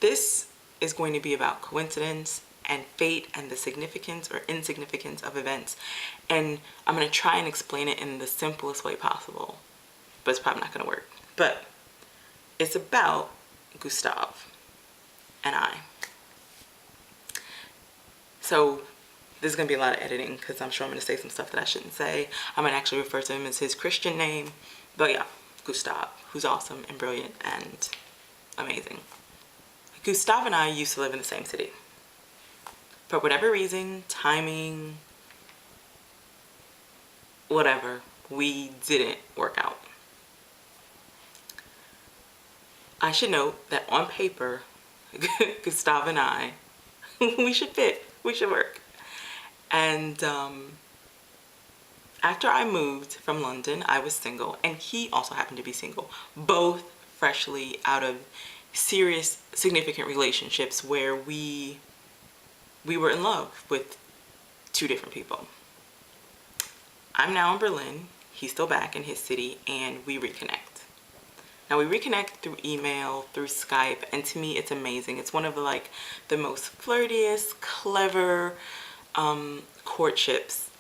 This is going to be about coincidence and fate and the significance or insignificance of events. And I'm going to try and explain it in the simplest way possible, but it's probably not going to work. But it's about Gustav and I. So there's going to be a lot of editing because I'm sure I'm going to say some stuff that I shouldn't say. I'm going to actually refer to him as his Christian name. But yeah, Gustav, who's awesome and brilliant and amazing. Gustav and I used to live in the same city. For whatever reason, timing, whatever, we didn't work out. I should note that on paper, Gustav and I, we should fit, we should work. And after I moved from London, I was single, and he also happened to be single, both freshly out of serious, significant relationships where we were in love with two different people. I'm now in Berlin, he's still back in his city, and we reconnect. Now we reconnect through email, through Skype, and to me it's amazing. It's one of the most flirtiest, clever courtships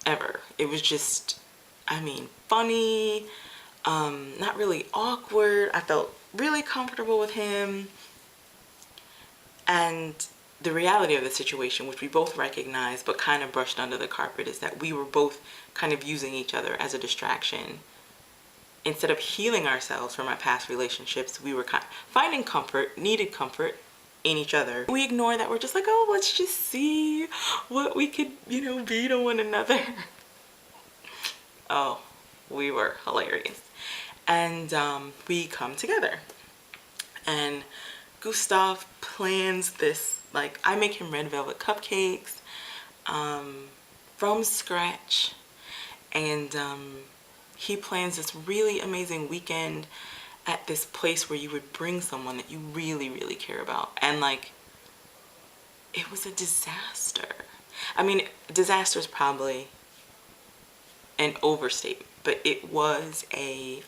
ever. It was just, I mean, funny, not really awkward. I felt really comfortable with him. And the reality of the situation, which we both recognized but kind of brushed under the carpet, is that we were both kind of using each other as a distraction. Instead of healing ourselves from our past relationships, we were kind of finding comfort, needed comfort in each other. We ignore that. We're just like, oh, let's just see what we could, be to one another. Oh, we were hilarious. And we come together. And Gustav plans this, I make him red velvet cupcakes from scratch. And he plans this really amazing weekend at this place where you would bring someone that you really, really care about. And it was a disaster. I mean, disaster is probably an overstatement, but it wasn't a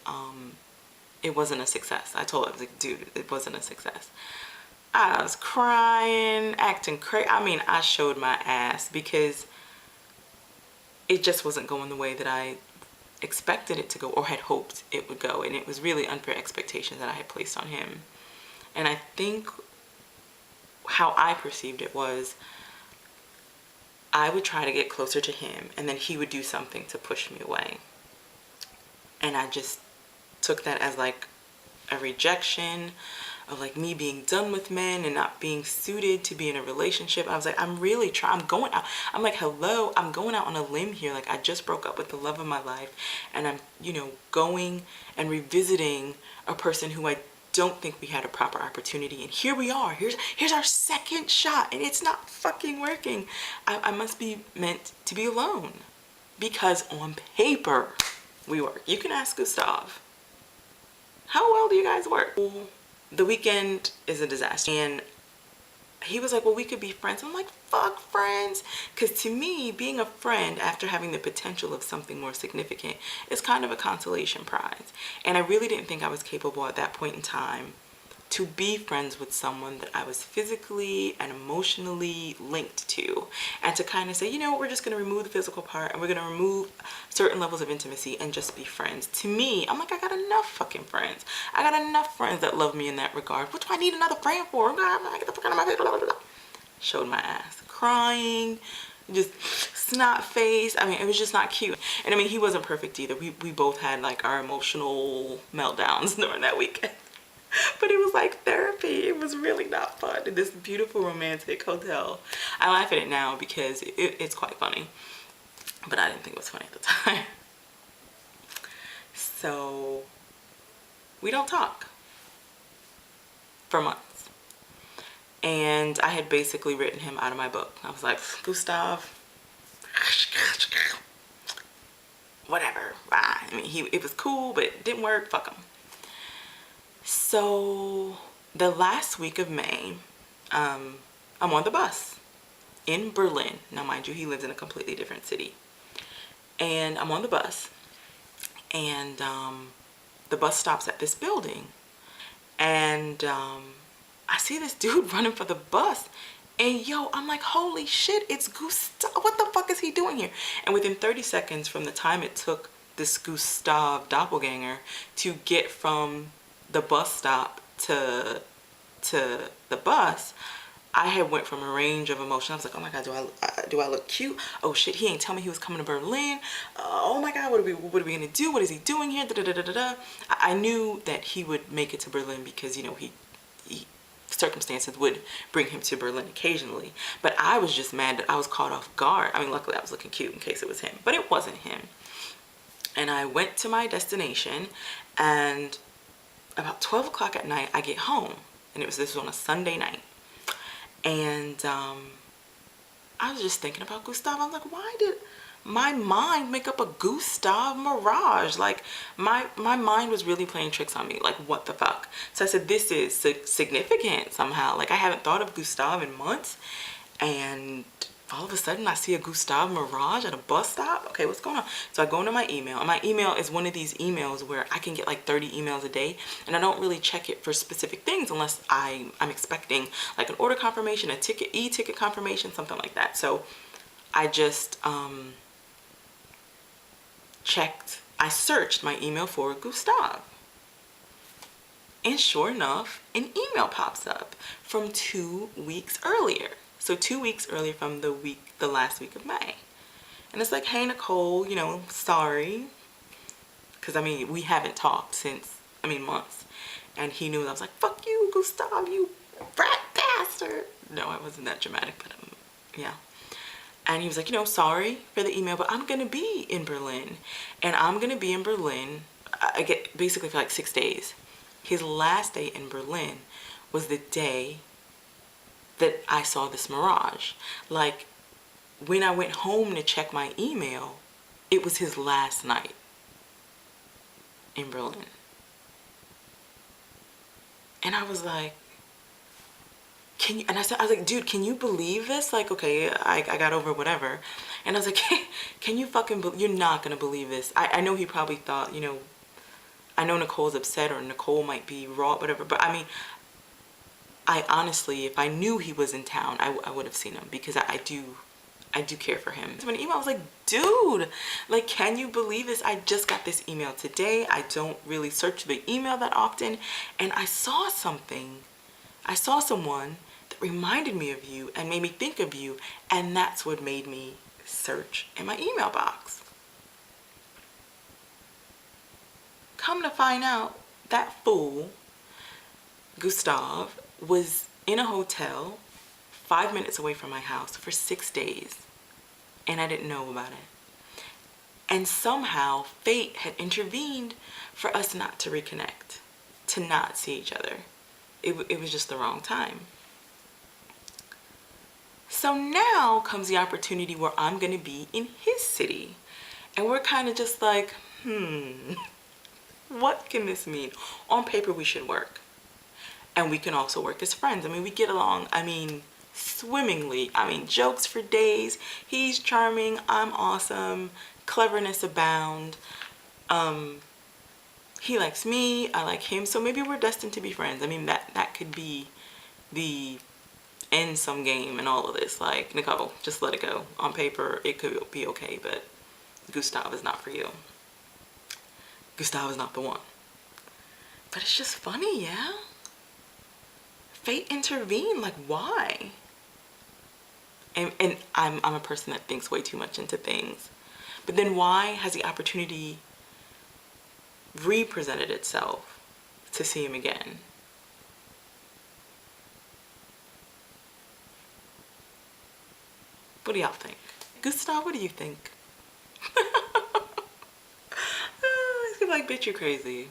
success. I told him, I was like, dude, it wasn't a success. I was crying, acting crazy. I mean, I showed my ass because it just wasn't going the way that I expected it to go or had hoped it would go, and it was really unfair expectations that I had placed on him. And I think how I perceived it was I would try to get closer to him and then he would do something to push me away, and I just took that as a rejection of me being done with men and not being suited to be in a relationship. I was like, I'm really trying, I'm going out. I'm like, hello, I'm going out on a limb here. I just broke up with the love of my life, and I'm, going and revisiting a person who I don't think we had a proper opportunity. And here we are, here's our second shot, and it's not fucking working. I must be meant to be alone, because on paper we work. You can ask Gustav, how well do you guys work? The weekend is a disaster. And he was like, well, we could be friends. I'm like, fuck friends. Because to me, being a friend after having the potential of something more significant is kind of a consolation prize. And I really didn't think I was capable at that point in time to be friends with someone that I was physically and emotionally linked to, and to kind of say, we're just going to remove the physical part and we're going to remove certain levels of intimacy and just be friends. To me, I'm like, I got enough fucking friends. I got enough friends that love me in that regard. What do I need another friend for? I'm gonna get the fuck out of my face. Blah, blah, blah. Showed my ass, crying, just snot face. I mean, it was just not cute. And I mean, he wasn't perfect either. We both had our emotional meltdowns during that weekend. But it was like therapy. It was really not fun in this beautiful romantic hotel. I laugh at it now because it's quite funny, but I didn't think it was funny at the time. So we don't talk for months. And I had basically written him out of my book. I was like, Gustav, whatever. I mean, it was cool, but it didn't work. Fuck him. So the last week of May, I'm on the bus in Berlin. Now, mind you, he lives in a completely different city. And I'm on the bus, and the bus stops at this building. And I see this dude running for the bus. And yo, I'm like, holy shit, it's Gustav. What the fuck is he doing here? And within 30 seconds from the time it took this Gustav doppelganger to get from the bus stop to the bus, I had went from a range of emotion. I was like, oh my God, do I look cute? Oh shit, he ain't tell me he was coming to Berlin. Oh my God, what are we gonna do? What is he doing here? Da, da, da, da, da. I knew that he would make it to Berlin because, you know, he circumstances would bring him to Berlin occasionally. But I was just mad that I was caught off guard. I mean, luckily I was looking cute in case it was him, but it wasn't him. And I went to my destination, and about 12 o'clock at night, I get home. And this was on a Sunday night. And I was just thinking about Gustav. I was like, why did my mind make up a Gustav mirage? Like, my mind was really playing tricks on me. Like, what the fuck? So I said, this is significant somehow. Like, I haven't thought of Gustav in months. And all of a sudden, I see a Gustav mirage at a bus stop. Okay, what's going on? So I go into my email. And my email is one of these emails where I can get like 30 emails a day. And I don't really check it for specific things unless I'm expecting like an order confirmation, a ticket, e-ticket confirmation, something like that. So I just I searched my email for Gustav. And sure enough, an email pops up from 2 weeks earlier. So 2 weeks earlier from the last week of May. And it's like, hey, Nicole, you know, sorry. Because, I mean, we haven't talked since, months. And he knew. I was like, fuck you, Gustav, you rat bastard. No, I wasn't that dramatic, but yeah. And he was like, you know, sorry for the email, but I'm going to be in Berlin. And I'm going to be in Berlin, I get basically for like 6 days. His last day in Berlin was the day that I saw this mirage. Like, when I went home to check my email, it was his last night in Berlin. And I was like, I was like, dude, can you believe this? Like, okay, I got over whatever. And I was like, can you fucking you're not gonna believe this. I know he probably thought, you know, I know Nicole's upset or Nicole might be raw, whatever, but I mean, I honestly, if I knew he was in town, I would have seen him because I do care for him. So when email, I was like, dude, like, can you believe this? I just got this email today. I don't really search the email that often. And I saw something. I saw someone that reminded me of you and made me think of you. And that's what made me search in my email box. Come to find out, that fool, Gustav, was in a hotel 5 minutes away from my house for 6 days, and I didn't know about it. And somehow fate had intervened for us not to reconnect, to not see each other. It was just the wrong time. So now comes the opportunity where I'm going to be in his city, and we're kind of just like, what can this mean? On paper, we should work. And we can also work as friends. I mean, we get along, swimmingly. Jokes for days. He's charming. I'm awesome. Cleverness abound. He likes me. I like him. So maybe we're destined to be friends. That could be the end sum game in all of this. Like, Nicole, just let it go. On paper, it could be okay, but Gustav is not for you. Gustav is not the one. But it's just funny, yeah? Fate intervened. Like, why? And I'm a person that thinks way too much into things. But then why has the opportunity represented itself to see him again? What do y'all think? Gustav, what do you think? He's gonna be like, bitch, you're crazy.